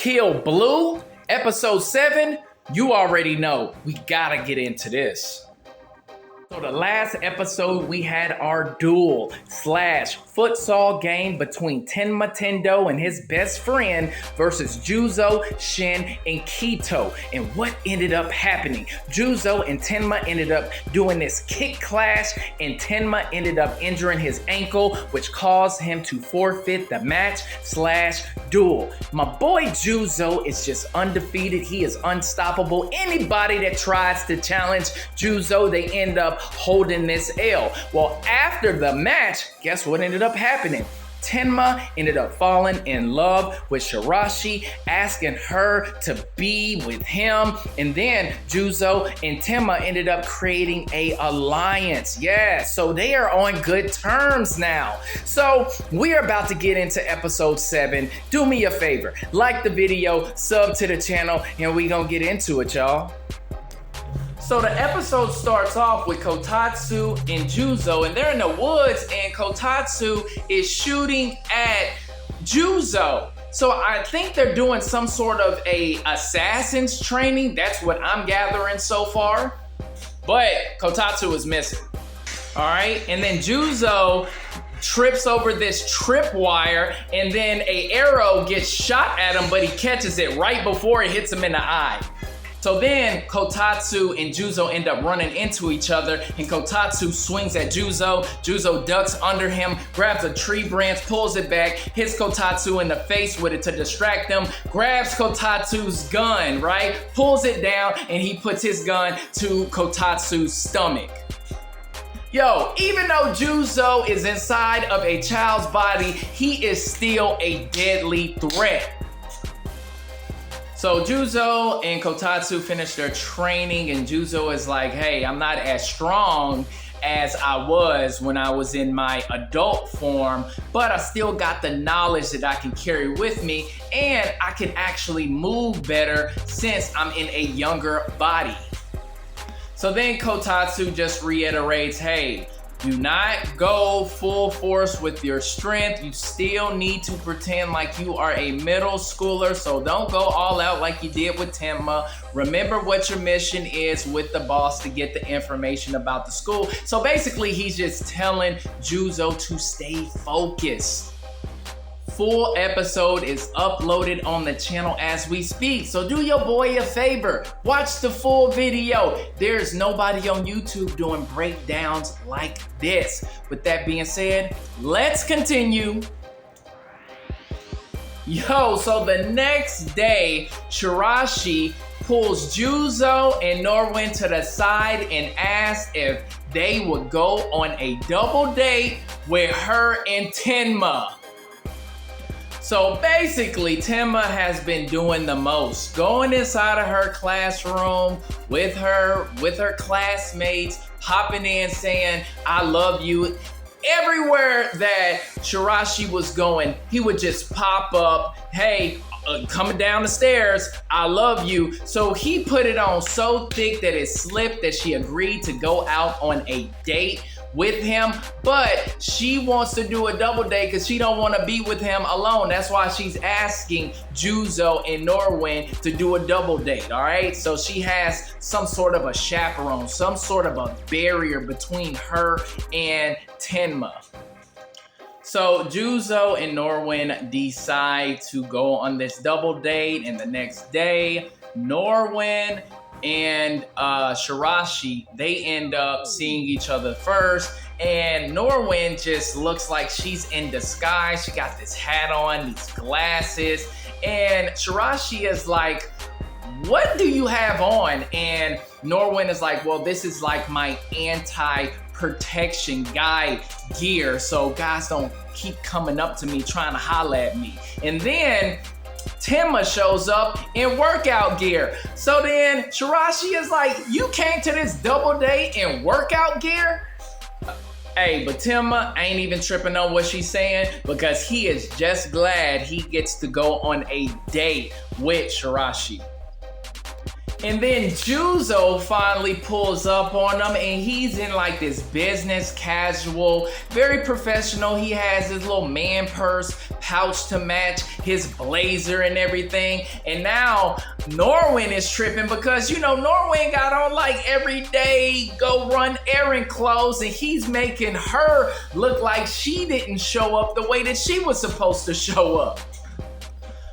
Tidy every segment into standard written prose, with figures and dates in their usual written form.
Kill Blue, episode 7. You already know. We gotta get into this. So the last episode, we had our duel / futsal game between Tenma Tendo and his best friend versus Juzo, Shin, and Kito. And what ended up happening? Juzo and Tenma ended up doing this kick clash, and Tenma ended up injuring his ankle, which caused him to forfeit the match / duel. My boy Juzo is just undefeated. He is unstoppable. Anybody that tries to challenge Juzo, they end up holding this L. Well, after the match, guess what ended up happening? Tenma ended up falling in love with Shirashi, asking her to be with him. And then Juzo and Tenma ended up creating a alliance. Yeah, so they are on good terms now. So we are about to get into episode 7. Do me a favor, like the video, sub to the channel, and we gonna get into it, y'all. So the episode starts off with Kotatsu and Juzo, and they're in the woods, and Kotatsu is shooting at Juzo. So I think they're doing some sort of a assassin's training. That's what I'm gathering so far. But Kotatsu is missing. All right, and then Juzo trips over this tripwire, and then an arrow gets shot at him, but he catches it right before it hits him in the eye. So then Kotatsu and Juzo end up running into each other, and Kotatsu swings at Juzo. Juzo ducks under him, grabs a tree branch, pulls it back, hits Kotatsu in the face with it to distract him, grabs Kotatsu's gun, right? Pulls it down, and he puts his gun to Kotatsu's stomach. Yo, even though Juzo is inside of a child's body, he is still a deadly threat. So Juzo and Kotatsu finish their training, and Juzo is like, hey, I'm not as strong as I was when I was in my adult form, but I still got the knowledge that I can carry with me, and I can actually move better since I'm in a younger body. So then Kotatsu just reiterates, hey, do not go full force with your strength. You still need to pretend like you are a middle schooler, so don't go all out like you did with Tenma. Remember what your mission is with the boss to get the information about the school. So basically, he's just telling Juzo to stay focused. Full episode is uploaded on the channel as we speak, so do your boy a favor, watch the full video. There's nobody on YouTube doing breakdowns like this. With that being said, let's continue. Yo, so the next day, Shirashi pulls Juzo and Norwin to the side and asks if they would go on a double date with her and Tenma. So basically, Tenma has been doing the most, going inside of her classroom with her classmates, popping in saying, I love you. Everywhere that Shirashi was going, he would just pop up, hey, coming down the stairs, I love you. So he put it on so thick that it slipped that she agreed to go out on a date with him, but she wants to do a double date because she don't want to be with him alone. That's why she's asking Juzo and Norwin to do a double date, all right? So she has some sort of a chaperone, some sort of a barrier between her and Tenma. So Juzo and Norwin decide to go on this double date, and the next day, Norwin and Shirashi, they end up seeing each other first, and Norwin just looks like she's in disguise. She got this hat on, these glasses, and Shirashi is like, what do you have on? And Norwin is like, well, this is like my anti-protection guy gear, so guys don't keep coming up to me trying to holler at me. And then Tenma shows up in workout gear. So then Shirashi is like, you came to this double date in workout gear? Hey, but Tenma ain't even tripping on what she's saying because he is just glad he gets to go on a date with Shirashi. And then Juzo finally pulls up on him, and he's in like this business casual, very professional. He has his little man purse pouch to match his blazer and everything. And now Norwin is tripping because, you know, Norwin got on like everyday go run errand clothes, and he's making her look like she didn't show up the way that she was supposed to show up.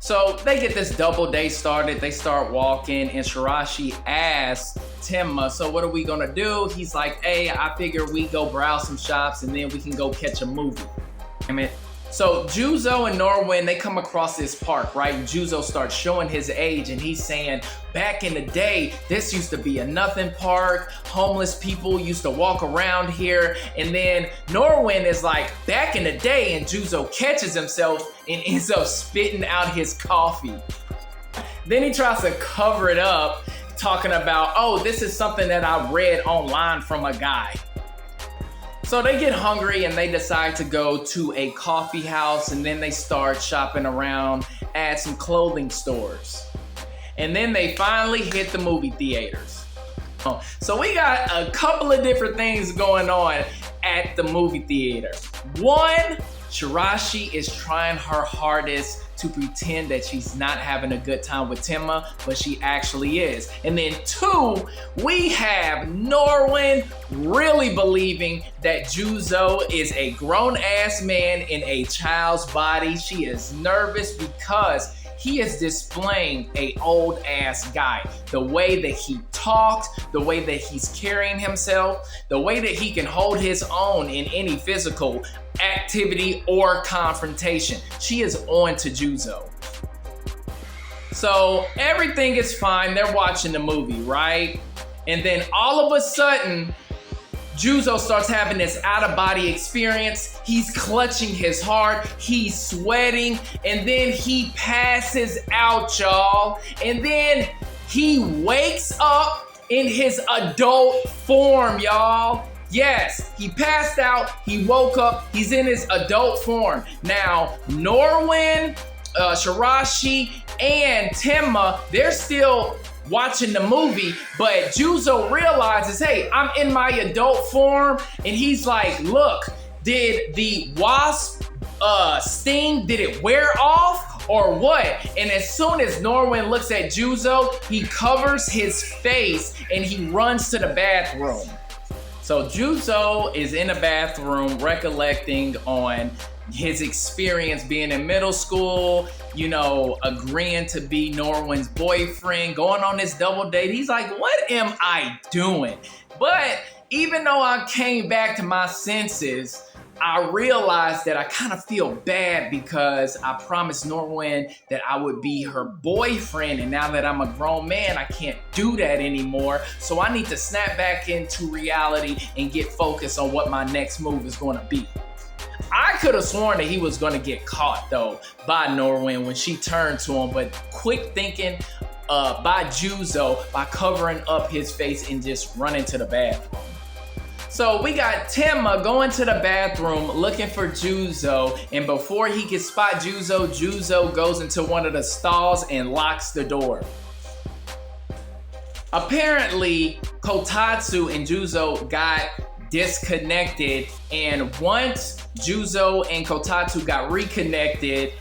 So they get this double date started. They start walking, and Shirashi asks Tenma, so what are we gonna do? He's like, hey, I figure we go browse some shops and then we can go catch a movie. So Juzo and Norwin, they come across this park, right? And Juzo starts showing his age, and he's saying, back in the day, this used to be a nothing park. Homeless people used to walk around here. And then Norwin is like, back in the day, and Juzo catches himself and ends up spitting out his coffee. Then he tries to cover it up, talking about, oh, this is something that I read online from a guy. So they get hungry and they decide to go to a coffee house, and then they start shopping around at some clothing stores. And then they finally hit the movie theaters. So we got a couple of different things going on at the movie theater. One, Shirashi is trying her hardest to pretend that she's not having a good time with Tenma, but she actually is. And then two, we have Norwin really believing that Juzo is a grown-ass man in a child's body. She is nervous because he is displaying a old ass guy. The way that he talks, the way that he's carrying himself, the way that he can hold his own in any physical activity or confrontation. She is on to Juzo. So everything is fine. They're watching the movie, right? And then all of a sudden, Juzo starts having this out-of-body experience. He's clutching his heart, he's sweating, and then he passes out, y'all. And then he wakes up in his adult form, y'all. Yes, he passed out, he woke up, he's in his adult form. Now, Norwin, Shirashi, and Tenma, they're still watching the movie, but Juzo realizes, hey, I'm in my adult form, and he's like, look, did the wasp sting, did it wear off or what? And as soon as Norwin looks at Juzo, he covers his face and he runs to the bathroom. So Juzo is in the bathroom recollecting on his experience being in middle school, you know, agreeing to be Norwin's boyfriend, going on this double date. He's like, what am I doing? But even though I came back to my senses, I realized that I kind of feel bad because I promised Norwin that I would be her boyfriend, and now that I'm a grown man, I can't do that anymore. So I need to snap back into reality and get focused on what my next move is going to be. I could have sworn that he was going to get caught, though, by Norwin when she turned to him, but quick thinking by Juzo by covering up his face and just running to the bathroom. So we got Tenma going to the bathroom looking for Juzo, and before he can spot Juzo, Juzo goes into one of the stalls and locks the door. Apparently, Kotatsu and Juzo got disconnected, and once Juzo and Kotatsu got reconnected,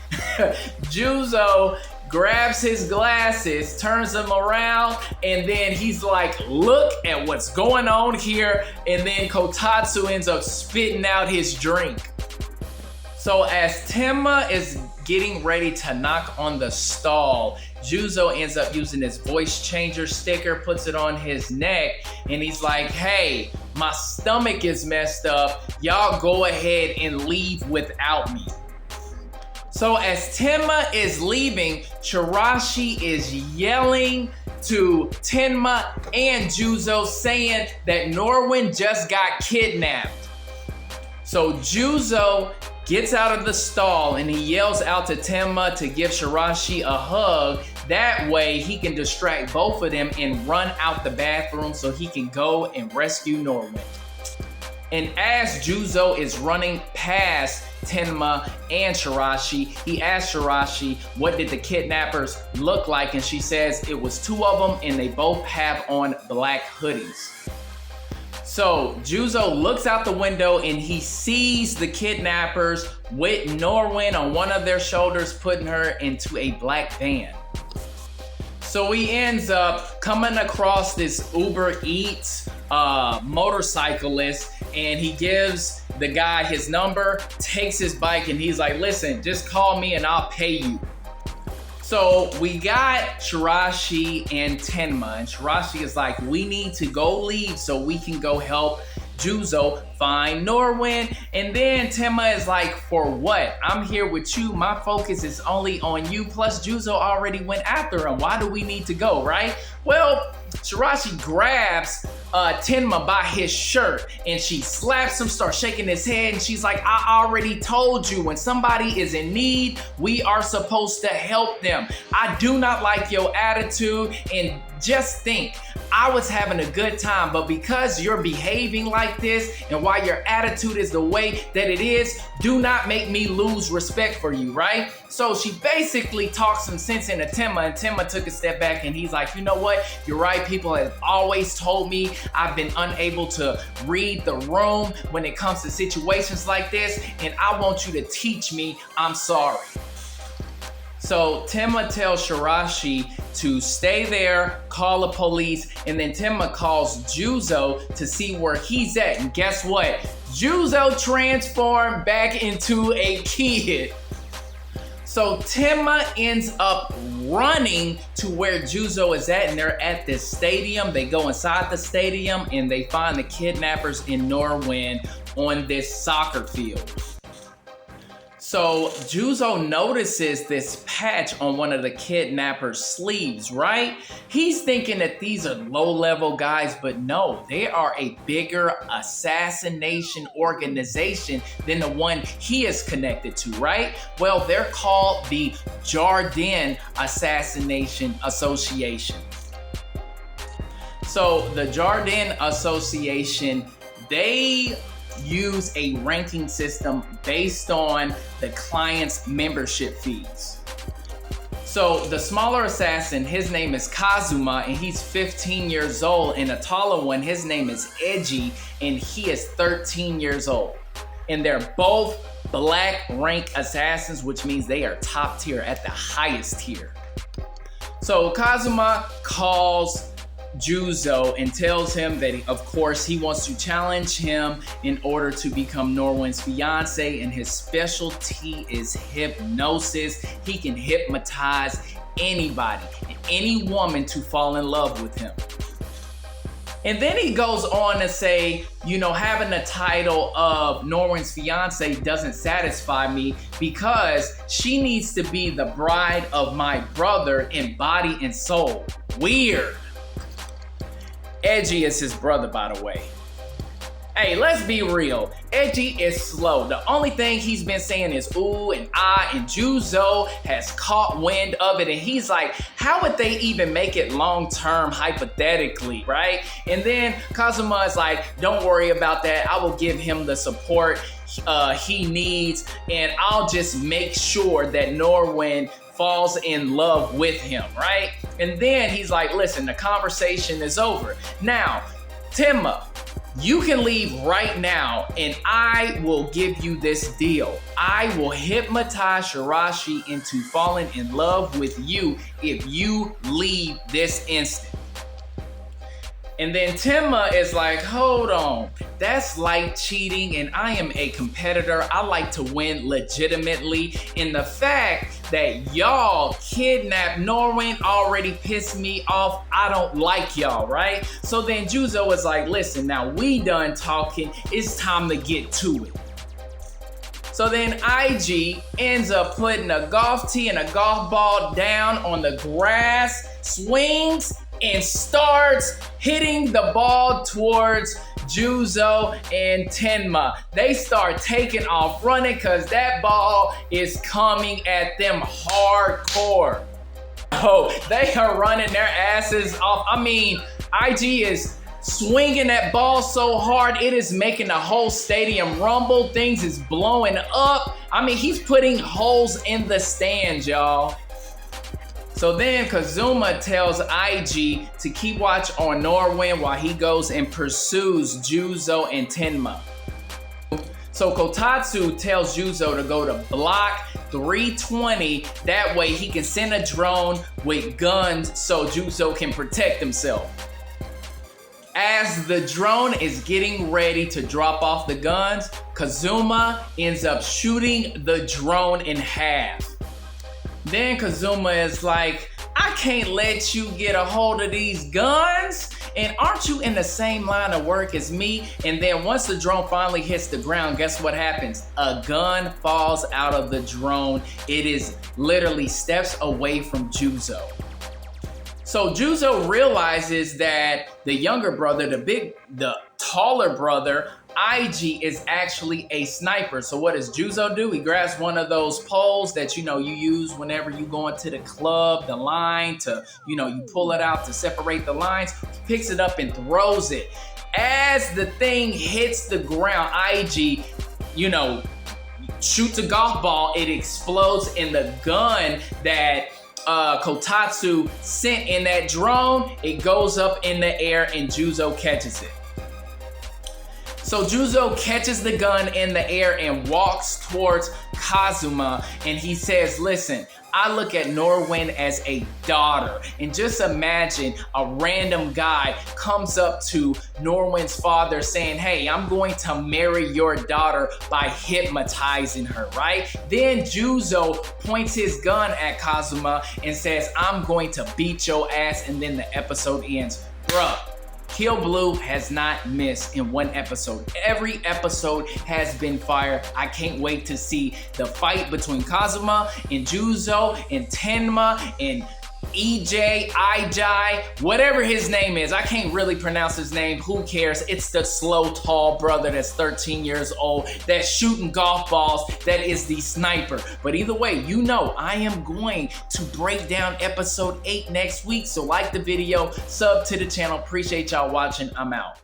Juzo grabs his glasses, turns them around, and then he's like, look at what's going on here. And then Kotatsu ends up spitting out his drink. So as Tenma is getting ready to knock on the stall, Juzo ends up using his voice changer sticker, puts it on his neck, and he's like, hey, my stomach is messed up. Y'all go ahead and leave without me. So as Tenma is leaving, Shirashi is yelling to Tenma and Juzo saying that Norwin just got kidnapped. So Juzo gets out of the stall and he yells out to Tenma to give Shirashi a hug. That way he can distract both of them and run out the bathroom so he can go and rescue Norwin. And as Juzo is running past Tenma and Shirashi. He asked Shirashi, what did the kidnappers look like? And she says it was two of them and they both have on black hoodies. So Juzo looks out the window and he sees the kidnappers with Norwin on one of their shoulders, putting her into a black van. So he ends up coming across this Uber Eats motorcyclist, and he gives the guy his number, takes his bike, and he's like, listen, just call me and I'll pay you. So we got Shirashi and Tenma, and Shirashi is like, we need to go leave so we can go help Juzo find Norwin. And then Tenma is like, for what? I'm here with you. My focus is only on you. Plus Juzo already went after him. Why do we need to go, right? Well, Shirashi grabs Tenma by his shirt and she slaps him, starts shaking his head, and she's like, I already told you, when somebody is in need, we are supposed to help them. I do not like your attitude, and just think, I was having a good time, but because you're behaving like this and why your attitude is the way that it is, do not make me lose respect for you, right? So she basically talks some sense into Tenma, and Tenma took a step back and he's like, you know what? You're right. People have always told me I've been unable to read the room when it comes to situations like this, and I want you to teach me. I'm sorry. So Tenma tells Shirashi to stay there, call the police, and then Tenma calls Juzo to see where he's at. And guess what? Juzo transformed back into a kid. So Tenma ends up running to where Juzo is at, and they're at this stadium. They go inside the stadium and they find the kidnappers in Norwin on this soccer field. So Juzo notices this patch on one of the kidnappers' sleeves, right? He's thinking that these are low-level guys, but no, they are a bigger assassination organization than the one he is connected to, right? Well, they're called the Jardin Assassination Association. So the Jardin Association, they use a ranking system based on the client's membership fees. So the smaller assassin, his name is Kazuma, and he's 15 years old. And the taller one, his name is Eiji, and he is 13 years old. And they're both black rank assassins, which means they are top tier, at the highest tier. So Kazuma calls Juzo and tells him that, of course, he wants to challenge him in order to become Norwin's fiance, and his specialty is hypnosis. He can hypnotize anybody and any woman to fall in love with him. And then he goes on to say, you know, having the title of Norwin's fiance doesn't satisfy me because she needs to be the bride of my brother in body and soul. Weird. Eiji is his brother, by the way. Hey, let's be real. Eiji is slow. The only thing he's been saying is ooh and ah, and Juzo has caught wind of it, and he's like, how would they even make it long-term hypothetically, right? And then Kazuma is like, don't worry about that. I will give him the support he needs, and I'll just make sure that Norwin falls in love with him, right? And then he's like, listen, the conversation is over. Now, Tenma, you can leave right now and I will give you this deal. I will hypnotize Shirashi into falling in love with you if you leave this instant. And then Tenma is like, hold on, that's like cheating, and I am a competitor. I like to win legitimately. And the fact that y'all kidnapped Norwin already pissed me off. I don't like y'all, right? So then Juzo is like, listen, now we done talking. It's time to get to it. So then IG ends up putting a golf tee and a golf ball down on the grass, swings, and starts hitting the ball towards Juzo and Tenma. They start taking off running because that ball is coming at them hardcore. Oh, they are running their asses off. I mean, IG is swinging that ball so hard, it is making the whole stadium rumble. Things is blowing up. I mean, he's putting holes in the stands, y'all. So then Kazuma tells IG to keep watch on Norwin while he goes and pursues Juzo and Tenma. So Kotatsu tells Juzo to go to block 320. That way he can send a drone with guns so Juzo can protect himself. As the drone is getting ready to drop off the guns, Kazuma ends up shooting the drone in half. Then Kazuma is like, I can't let you get a hold of these guns. And aren't you in the same line of work as me? And then once the drone finally hits the ground, guess what happens? A gun falls out of the drone. It is literally steps away from Juzo. So Juzo realizes that the younger brother, the taller brother, IG, is actually a sniper. So what does Juzo do? He grabs one of those poles that, you use whenever you go into the club, the line to, you pull it out to separate the lines, picks it up and throws it. As the thing hits the ground, IG, shoots a golf ball, it explodes in the gun that Kotatsu sent in that drone. It goes up in the air and Juzo catches it. So Juzo catches the gun in the air and walks towards Kazuma, and he says, listen, I look at Norwin as a daughter. And just imagine a random guy comes up to Norwin's father saying, hey, I'm going to marry your daughter by hypnotizing her, right? Then Juzo points his gun at Kazuma and says, I'm going to beat your ass, and then the episode ends. Bruh. Kill Blue has not missed in one episode. Every episode has been fire. I can't wait to see the fight between Kazuma and Juzo and Tenma and IJ, whatever his name is. I can't really pronounce his name. Who cares? It's the slow, tall brother that's 13 years old, that's shooting golf balls, that is the sniper. But either way, I am going to break down episode 8 next week. So like the video, sub to the channel. Appreciate y'all watching. I'm out.